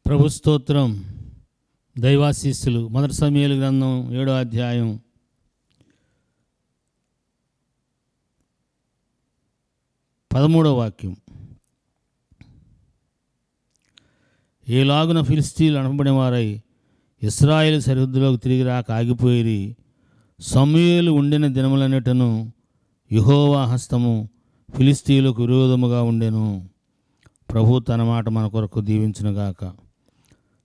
ప్రభు స్తోత్రం. దైవాశీస్సులు. మొదటి సమూయేలు గ్రంథం 7వ అధ్యాయం 13వ వాక్యం. ఏలాగున ఫిలిష్తీయులు అనబడిన వారై ఇశ్రాయేలు సరిహద్దులోకి తిరిగి రాక ఆగిపోయి సమూయేలు ఉండిన దినములన్నిటను యెహోవా హస్తము ఫిలిష్తీయులకు విరోధముగా ఉండెను. ప్రభు తన మాట మన కొరకు దీవించునుగాక.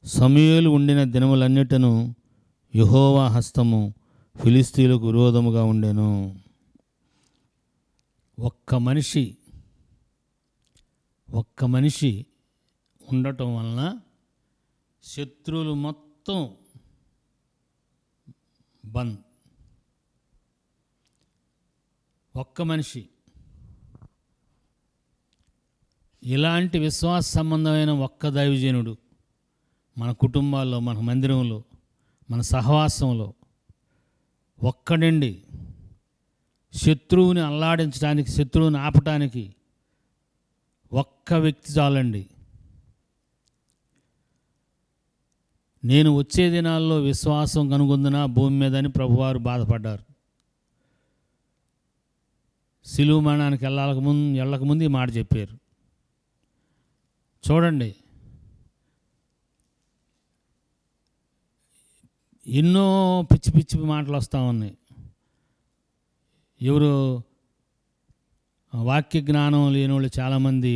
సమూయేలు ఉండిన దినములన్నిటను యెహోవా హస్తము ఫిలిష్తీయులకు విరోధముగా ఉండెను. ఒక్క మనిషి ఉండటం వలన శత్రువులు మొత్తం బంద్. ఒక్క మనిషి. ఇలాంటి విశ్వాస సంబంధమైన ఒక్క దైవజనుడు మన కుటుంబాల్లో, మన మందిరంలో, మన సహవాసంలో ఒక్కడండి శత్రువుని అల్లాడించడానికి, శత్రువుని ఆపటానికి ఒక్క వ్యక్తి చాలండి. నేను వచ్చే దినాల్లో విశ్వాసం కనుగొందున భూమి మీద అని ప్రభువారు బాధపడ్డారు. సిలువ మరణానికి వెళ్ళకముందు ఈ మాట చెప్పారు. చూడండి, ఎన్నో పిచ్చి పిచ్చి మాటలు వస్తూ ఉన్నాయి. ఎవరు వాక్య జ్ఞానం లేని వాళ్ళు చాలామంది,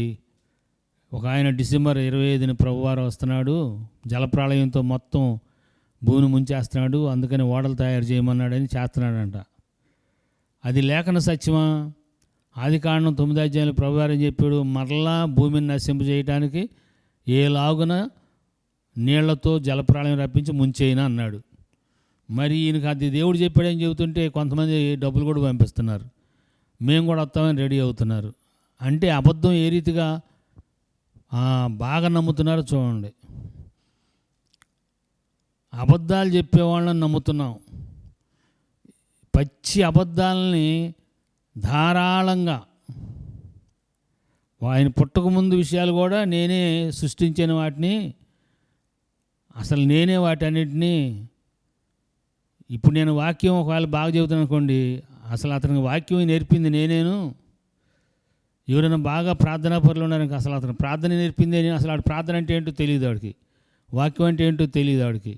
ఒక ఆయన డిసెంబర్ 25న ప్రభువారు వస్తున్నాడు, జలప్రళయంతో మొత్తం భూమిని ముంచేస్తున్నాడు, అందుకని ఓడలు తయారు చేయమన్నాడని చేస్తున్నాడంట. అది లేఖన సత్యమా? ఆదికాండం 9వ అధ్యాయంలో ప్రభువారు ఏం చెప్పాడు? మరలా భూమిని నశింపజేయటానికి ఏలాగున నీళ్లతో జలప్రళయం రప్పించి ముంచేయనా అన్నాడు. మరి ఈయనకి అది దేవుడు చెప్పాడని చెబుతుంటే కొంతమంది డబ్బులు కూడా పంపిస్తున్నారు, మేము కూడా వస్తామని రెడీ అవుతున్నారు. అంటే అబద్ధం ఏ రీతిగా బాగా నమ్ముతున్నారు చూడండి. అబద్ధాలు చెప్పేవాళ్ళని నమ్ముతున్నాం. పచ్చి అబద్ధాలని ధారాళంగా, ఆయన పుట్టకముందు విషయాలు కూడా నేనే సృష్టించిన వాటిని, అసలు నేనే వాటన్నిటినీ, ఇప్పుడు నేను వాక్యం ఒకవేళ బాగా చెబుతాను అనుకోండి, అసలు అతనికి వాక్యం నేర్పింది నేనేను. ఎవరైనా బాగా ప్రార్థనా పరులు ఉన్నారనుకో, అసలు అతను ప్రార్థన నేర్పింది అని, అసలు ఆడు ప్రార్థన అంటే ఏంటో తెలియదు ఆడికి, వాక్యం అంటే ఏంటో తెలియదు ఆడికి,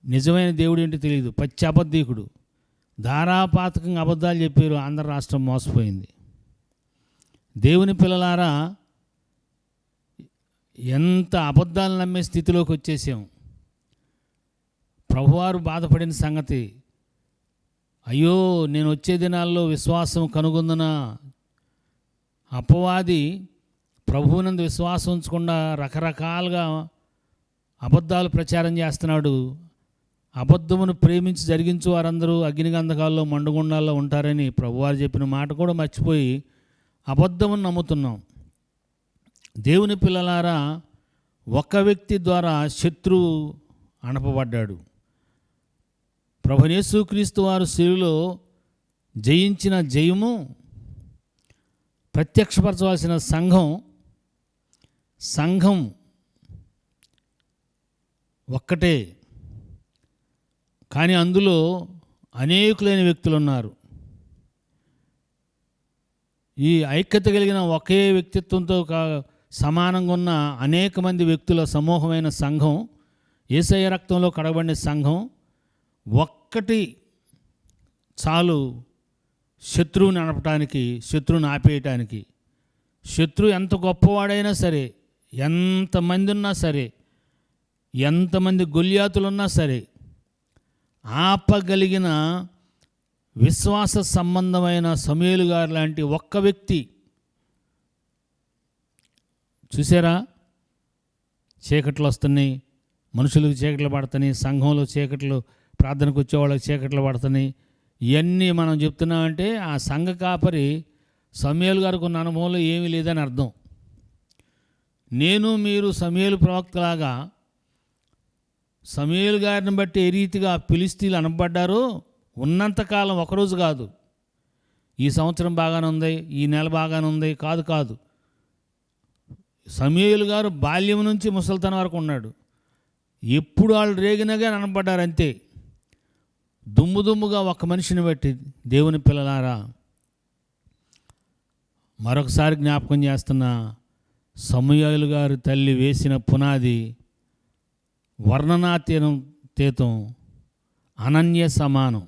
నిజమైన దేవుడు ఏంటో తెలియదు. పచ్చి అబద్ధీకుడు, ధారాపాతకంగా అబద్ధాలు చెప్పారు. ఆంధ్ర రాష్ట్రం మోసపోయింది. దేవుని పిల్లలారా, ఎంత అబద్ధాలు నమ్మే స్థితిలోకి వచ్చేసాం. ప్రభువారు బాధపడిన సంగతి, అయ్యో నేను వచ్చే దినాల్లో విశ్వాసం కనుగొందున. అపవాది ప్రభువునందు విశ్వాసం ఉంచకుండా రకరకాలుగా అబద్ధాలు ప్రచారం చేస్తున్నాడు. అబద్ధమును ప్రేమించి జరిగించు వారందరూ అగ్నిగంధకాల్లో మండుగుండాల్లో ఉంటారని ప్రభువారు చెప్పిన మాట కూడా మర్చిపోయి అబద్ధమును నమ్ముతున్నాం. దేవుని పిల్లలారా, ఒక వ్యక్తి ద్వారా శత్రువు అణపబడ్డాడు. ప్రభు యేసుక్రీస్తు వారు శిలువలో జయించిన జయము, ప్రత్యక్షపరచవలసిన సంఘం ఒక్కటే. కానీ అందులో అనేకులైన వ్యక్తులు ఉన్నారు. ఈ ఐక్యత కలిగిన ఒకే వ్యక్తిత్వంతో సమానంగా ఉన్న అనేక మంది వ్యక్తుల సమూహమైన సంఘం, యేసయ్య రక్తంలో కడగబడిన సంఘం ఒక్కటి చాలు శత్రువుని నడపటానికి, శత్రువుని ఆపేయటానికి. శత్రువు ఎంత గొప్పవాడైనా సరే, ఎంతమంది ఉన్నా సరే, ఎంతమంది గొల్యాతులున్నా సరే, ఆపగలిగిన విశ్వాస సంబంధమైన సమూయేలు గారు లాంటి ఒక్క వ్యక్తి. చూసారా, చీకట్లు వస్తున్నాయి, మనుషులకు చీకట్లు పడుతున్నాయి, సంఘంలో చీకట్లు, ప్రార్థనకు వచ్చేవాళ్ళకి చీకట్లు పడుతున్నాయి. ఇవన్నీ మనం చెప్తున్నామంటే ఆ సంఘ కాపరి సమూయేలు గారికి ఉన్న అనుభవంలో ఏమీ లేదని అర్థం. నేను మీరు సమూయేలు ప్రవక్తలాగా సమూయేలు గారిని బట్టి ఏ రీతిగా ఫిలిష్తీయులు అనబడ్డారో ఉన్నంతకాలం, ఒకరోజు కాదు, ఈ సంవత్సరం బాగానే ఉంది, ఈ నెల బాగానే ఉంది కాదు, సమూయేలు గారు బాల్యం నుంచి ముసలితనం వరకు ఉన్నాడు. ఎప్పుడు వాళ్ళు రేగినగా అనబడ్డారు అంతే. దుమ్ముగా ఒక మనిషిని బట్టి దేవుని పిల్లలారా మరొకసారి జ్ఞాపకం చేస్తున్న, సమూయేలు గారి తల్లి వేసిన పునాది వర్ణనాతీతం, అనన్య సమానం,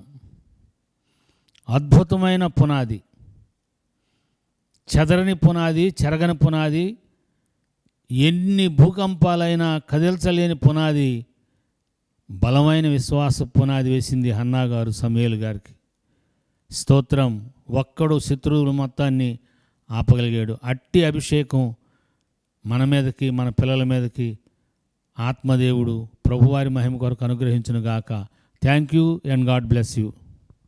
అద్భుతమైన పునాది, చెదరని పునాది, చెరగని పునాది, ఎన్ని భూకంపాలైనా కదిల్చలేని పునాది, బలమైన విశ్వాస పునాది వేసింది హన్నా గారు సమూయేలు గారికి. స్తోత్రం. ఒక్కడు శత్రువుల మొత్తాన్ని ఆపగలిగాడు. అట్టి అభిషేకం మన మీదకి, మన పిల్లల మీదకి ఆత్మదేవుడు ప్రభువారి మహిమ కొరకు అనుగ్రహించును గాక. Thank you and God bless you.